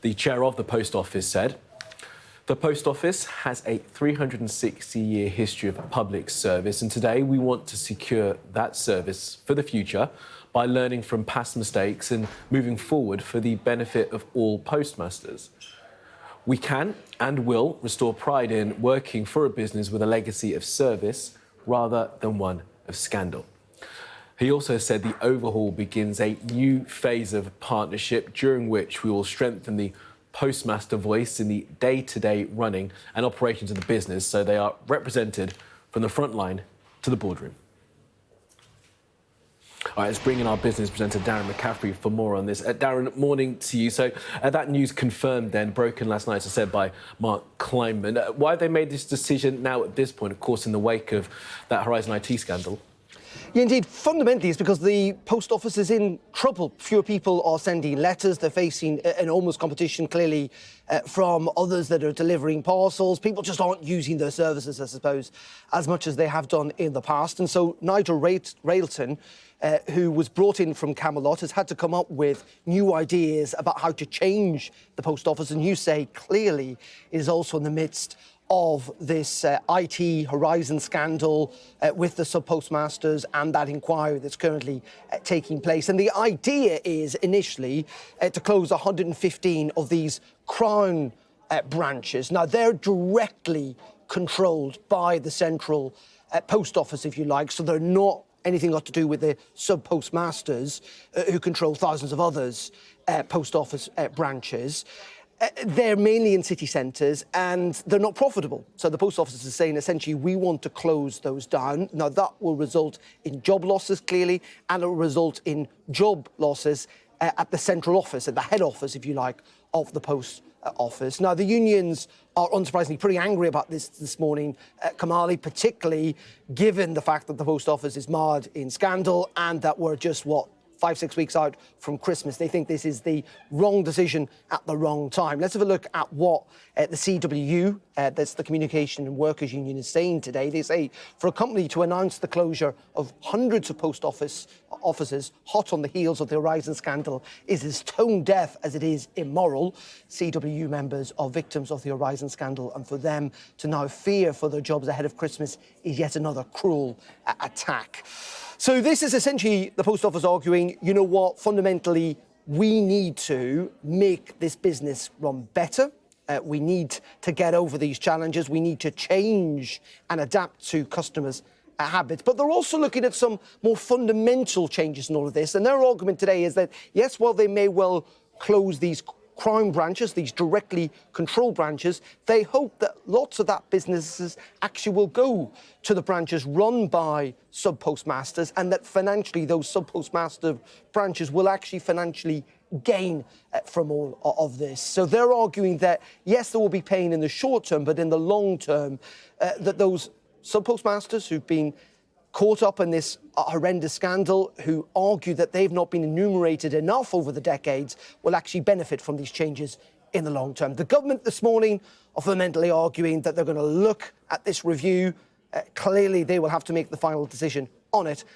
The chair of the Post Office said, "The Post Office has a 360-year history of public service, and today we want to secure that service for the future by learning from past mistakes and moving forward for the benefit of all postmasters. We can and will restore pride in working for a business with a legacy of service rather than one of scandal." He also said the overhaul begins a new phase of partnership during which we will strengthen the postmaster voice in the day-to-day running and operations of the business so they are represented from the front line to the boardroom. All right, let's bring in our business presenter, Darren McCaffrey, for more on this. Darren, morning to you. So that news confirmed then, broken last night, as I said, by Mark Kleinman. Why have they made this decision now at this point, of course, in the wake of that Horizon IT scandal? Yeah, indeed. Fundamentally, it's because the post office is in trouble. Fewer people are sending letters. They're facing enormous competition, clearly, from others that are delivering parcels. People just aren't using their services, I suppose, as much as they have done in the past. And so Nigel Railton, who was brought in from Camelot, has had to come up with new ideas about how to change the post office. And you say, clearly, it is also in the midst of this IT Horizon scandal with the sub-postmasters and that inquiry that's currently taking place. And the idea is initially to close 115 of these Crown branches. Now, they're directly controlled by the central post office, if you like, so they're not anything got to do with the sub-postmasters who control thousands of others post office branches. They're mainly in city centres and they're not profitable. So the post office is saying, essentially, we want to close those down. Now, that will result in job losses, clearly, and it will result in job losses at the central office, at the head office, if you like, of the post office. Now, the unions are unsurprisingly pretty angry about this morning, Kamali, particularly given the fact that the post office is marred in scandal and that we're just, 5-6 weeks out from Christmas. They think this is the wrong decision at the wrong time. Let's have a look at what the CWU, that's the Communication and Workers Union, is saying today. They say for a company to announce the closure of hundreds of post offices hot on the heels of the Horizon scandal is as tone deaf as it is immoral. CWU members are victims of the Horizon scandal, and for them to now fear for their jobs ahead of Christmas is yet another cruel attack. So this is essentially the post office arguing, you know what, fundamentally, we need to make this business run better. We need to get over these challenges. We need to change and adapt to customers' habits. But they're also looking at some more fundamental changes in all of this. And their argument today is that, yes, while they may well close these Crown branches, these directly controlled branches, they hope that lots of that businesses actually will go to the branches run by sub-postmasters, and that financially those sub-postmaster branches will actually financially gain from all of this. So they're arguing that, yes, there will be pain in the short term, but in the long term, that those sub-postmasters who've been caught up in this horrendous scandal, who argue that they've not been enumerated enough over the decades, will actually benefit from these changes in the long term. The government this morning are fundamentally arguing that they're going to look at this review. Clearly, they will have to make the final decision on it,